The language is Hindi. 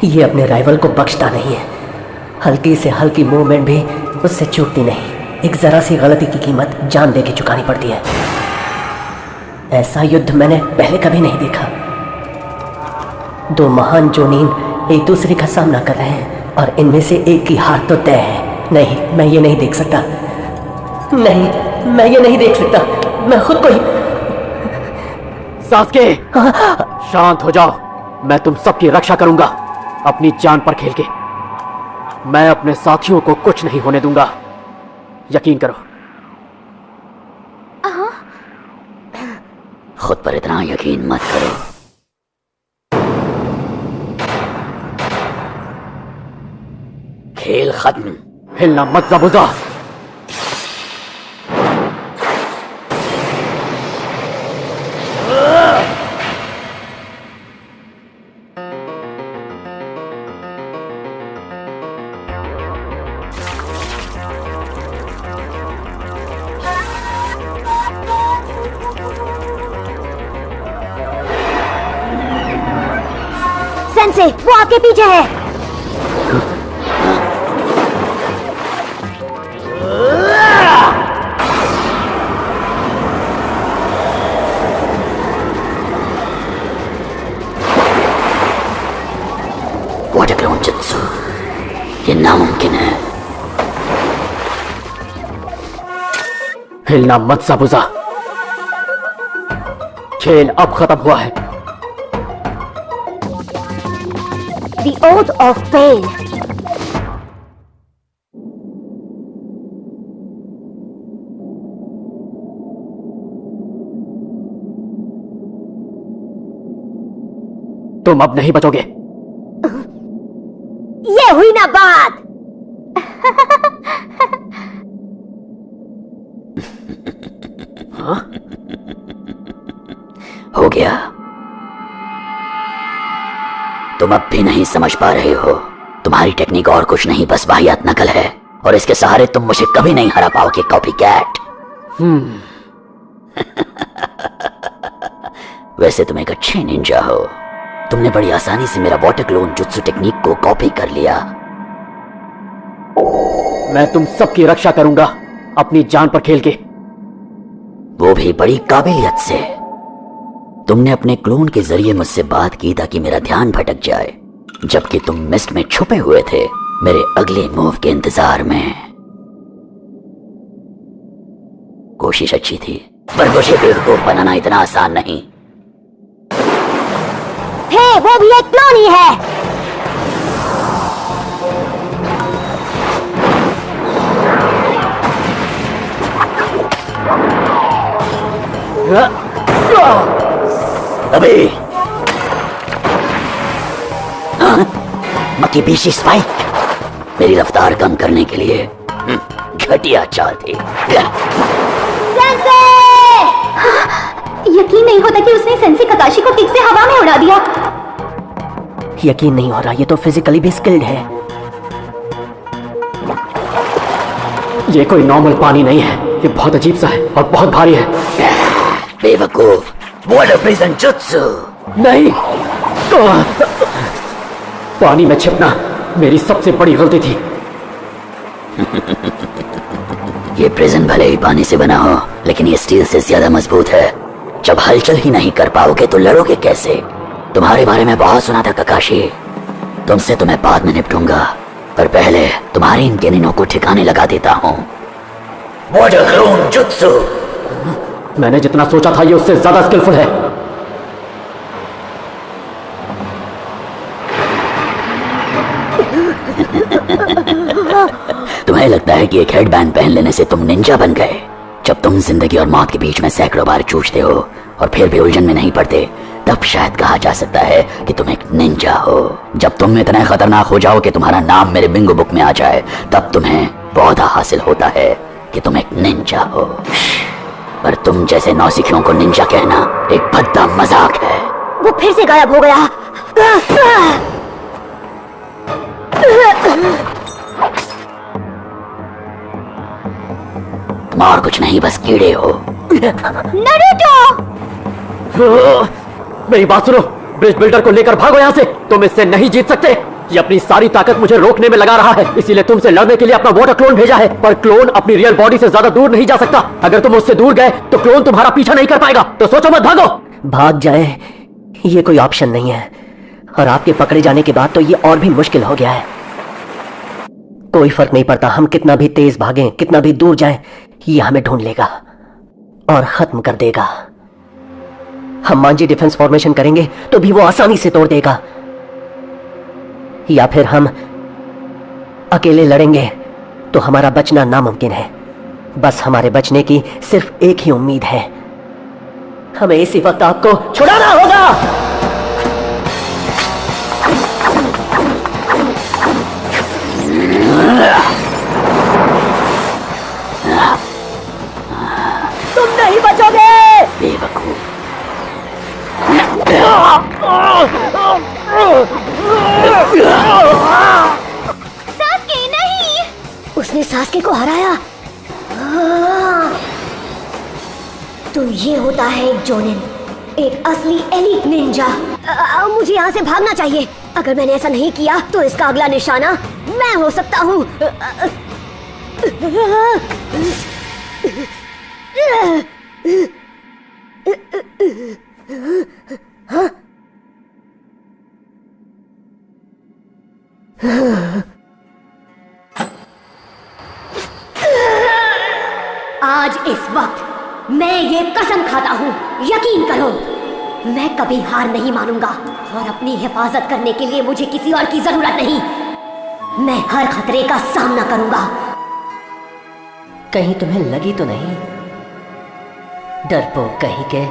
ये अपने राइवल को बख्शता नहीं है। हल्की से हल्की मूवमेंट भी उससे चूकती नहीं। एक जरा सी गलती की कीमत जान दे के चुकानी पड़ती है। ऐसा युद्ध मैंने पहले कभी नहीं देखा। दो महान जोनीन एक दूसरे का सामना कर रहे हैं और इनमें से एक की हार तो तय है। नहीं, मैं ये नहीं देख सकता। नहीं, मैं ये नहीं देख सकता। मैं खुद को ही। सास्के, शांत हो जाओ। मैं तुम सबकी रक्षा करूंगा अपनी जान पर खेल के। मैं अपने साथियों को कुछ नहीं होने दूंगा, यकीन करो। खुद पर इतना यकीन मत करो। खेल खत्म। हिलना मत ज़बूज़ा। सेंसे, वो आपके पीछे है। वाटर क्लोन जुत्सु, ये नामुमकिन है। हिलना मत ज़बूज़ा। खेल अब खत्म हुआ है। The Oath of Pain. तुम अब नहीं बचोगे। ये हुई ना बात। हाँ? हो गया। तुम अब भी नहीं समझ पा रहे हो। तुम्हारी टेक्निक और कुछ नहीं, बस वाहियात नकल है, और इसके सहारे तुम मुझे कभी नहीं हरा पाओगे, कॉपी कैट। वैसे तुम एक अच्छे निंजा हो। तुमने बड़ी आसानी से मेरा वाटर क्लोन जुत्सु टेक्निक को कॉपी कर लिया। मैं तुम सबकी रक्षा करूंगा अपनी जान पर खेल के। वो भी बड़ी काबिलियत से। तुमने अपने क्लोन के जरिए मुझसे बात की ताकि मेरा ध्यान भटक जाए, जबकि तुम मिस्ट में छुपे हुए थे मेरे अगले मूव के इंतजार में। कोशिश अच्छी थी, पर मुझे बेवकूफ बनाना इतना आसान नहीं। हे, वो भी एक क्लोन ही है। अबे मक्की पीछे स्पाइक मेरी रफ्तार कम करने के लिए घटिया चाल थी। सेंसे! यकीन नहीं होता कि उसने सेंसे ककाशी को किक से हवा में उड़ा दिया। यकीन नहीं हो रहा, ये तो फिजिकली भी स्किल्ड है। ये कोई नॉर्मल पानी नहीं है, ये बहुत अजीब सा है और बहुत भारी है। बेवकूफ, वाटर प्रिजन जुत्सु। नहीं, पानी में छिपना मेरी सबसे बड़ी गलती थी। ये प्रिजन भले ही पानी से बना हो, लेकिन ये स्टील से ज्यादा मजबूत है। जब हलचल ही नहीं कर पाओगे तो लड़ोगे कैसे? तुम्हारे बारे में बहुत सुना था ककाशी। तुमसे तो मैं बाद में निपटूंगा, पर पहले तुम्हारी इन गेनिनों को ठिकाने लगा देता हूँ। Water clone jutsu. मैंने जितना सोचा था ये उससे ज्यादा स्किलफुल है। तुम्हें लगता है कि एक हेडबैंड पहन लेने से तुम निंजा बन गए? जब तुम जिंदगी और मौत के बीच में सैकड़ों बार जूझते हो और फिर भी उलझन में नहीं पड़ते, तब शायद कहा जा सकता है कि तुम एक निंजा हो। जब तुम इतने खतरनाक हो जाओ कि तुम्हारा नाम मेरे बिंगो बुक में आ जाए, तब तुम्हें पौधा हासिल होता है कि तुम एक निंजा हो। पर तुम जैसे नौसिखियों को निंजा कहना एक भद्दा मजाक है। वो फिर से गायब हो गया। तुम और कुछ नहीं, बस कीड़े हो। नारुतो! मेरी बात सुनो, ब्रिज बिल्डर को लेकर भागो यहाँ से। तुम इससे नहीं जीत सकते। ये अपनी सारी ताकत मुझे रोकने में लगा रहा है, इसीलिए तुमसे लड़ने के लिए अपना वाटर क्लोन भेजा है। पर क्लोन अपनी रियल बॉडी से ज्यादा दूर नहीं जा सकता। अगर तुम उससे दूर गए तो क्लोन तुम्हारा पीछा नहीं कर पाएगा। तो सोचो मत, भागो। भाग जाए ये कोई ऑप्शन नहीं है, और आपके पकड़े जाने के बाद तो ये और भी मुश्किल हो गया है। कोई फर्क नहीं पड़ता हम कितना भी तेज भागें, कितना भी दूर जाएं, ये हमें ढूंढ लेगा और खत्म कर देगा। हम मांझी डिफेंस फॉर्मेशन करेंगे तो भी वो आसानी से तोड़ देगा, या फिर हम अकेले लड़ेंगे तो हमारा बचना नामुमकिन है। बस हमारे बचने की सिर्फ एक ही उम्मीद है, हमें इसी वक्त आपको छुड़ाना होगा। तुम नहीं बचोगे बेवकूफ। सास्के नहीं। उसने सास्के को हराया। तो ये होता है एक जोनिन, एक असली एलीट निंजा। मुझे यहाँ से भागना चाहिए। अगर मैंने ऐसा नहीं किया तो इसका अगला निशाना मैं हो सकता हूँ। आज इस वक्त मैं ये कसम खाता हूँ, यकीन करो, मैं कभी हार नहीं मानूंगा। और अपनी हिफाजत करने के लिए मुझे किसी और की जरूरत नहीं। मैं हर खतरे का सामना करूंगा। कहीं तुम्हें लगी तो नहीं, डरपोक कहीं के।